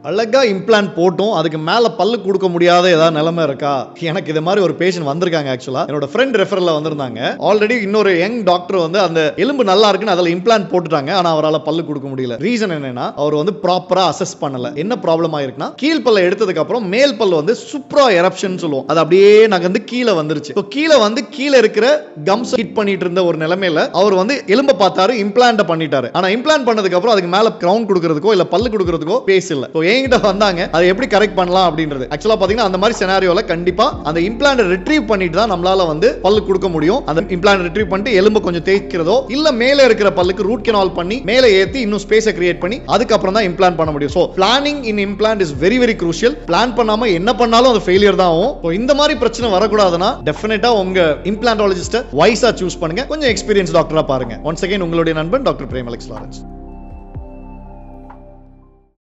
அழகா இம்ப்ளான்ட் போட்டும் அதுக்கு மேல பல்லு கொடுக்க முடியாத ஏதாவது நிலைமை இருக்கா? எனக்கு இது மாதிரி ஒரு பேஷண்ட் வந்திருக்காங்க. ஆக்சுவலா என்னோட ஃப்ரெண்ட் ரெஃபரல்ல வந்திருந்தாங்க. ஆல்ரெடி இன்னொரு யங் டாக்டர் வந்து அந்த எலும்பு நல்லா இருக்குன்னு அதில் இம்ப்ளான்ட் போட்டுட்டாங்க. ஆனா அவரால் பல்லு கொடுக்க முடியல. ரீசன் என்னன்னா அவர் வந்து ப்ராப்பரா அசஸ் பண்ணல. என்ன ப்ராப்ளம் ஆயிருக்குன்னா கீழ் பல்ல எடுத்ததுக்கு அப்புறம் மேல் பல்லு வந்து சுப்ரா எரப்ஷன் சொல்லுவோம். அது அப்படியே நகர்ந்து கீழே வந்துருச்சு. கீழே வந்து கீழே இருக்கிற கம்ஸ் ஹிட் பண்ணிட்டு இருந்த ஒரு நிலைமையில அவர் வந்து எலும்ப பார்த்தாரு, இம்ப்ளான்ட் பண்ணிட்டாரு. ஆனா இம்ப்ளான்ட் பண்ணதுக்கு அப்புறம் அதுக்கு மேல கிரவுன் கொடுக்கிறதுக்கோ இல்ல பல்லு கொடுக்கிறதுக்கோ பேஸ் இல்ல. என்கிட்ட வந்தாங்க அதை எப்படி கரெக்ட் பண்ணலாம் அப்படின்றது. ஆக்சுவலா பாத்தீங்கன்னா அந்த மாதிரி சினாரியோல கண்டிப்பா அந்த இம்ப்ளான்ட் ரிட்ரீவ் பண்ணிட்டு தான் நம்மளால வந்து பல்லு கொடுக்க முடியும். அந்த இம்ப்ளான்ட் ரிட்ரீவ் பண்ணிட்டு எலும்பு கொஞ்சம் தேய்க்கிறதோ இல்ல மேல இருக்கிற பல்லுக்கு ரூட் கனால் பண்ணி மேல ஏத்தி இன்னும் ஸ்பேஸை கிரியேட் பண்ணி அதுக்கு அப்புறம் தான் இம்ப்ளான்ட் பண்ண முடியும். So planning in implant is very very crucial. Plan பண்ணாம என்ன பண்ணாலும் அது ஃபெயிலியர் தான் ஆகும். இந்த மாதிரி பிரச்சனை வரக்கூடாதுன்னா டெஃபினட்டா உங்க இம்ப்ளான்டாலஜிஸ்ட வைஸா சூஸ் பண்ணுங்க. கொஞ்சம் எக்ஸ்பீரியன்ஸ் டாக்டரா பாருங்க. ஒன்ஸ் அகைன் உங்களுடைய நண்பன் டாக்டர் பிரேம் அலெக்ஸ் லாரன்ஸ்.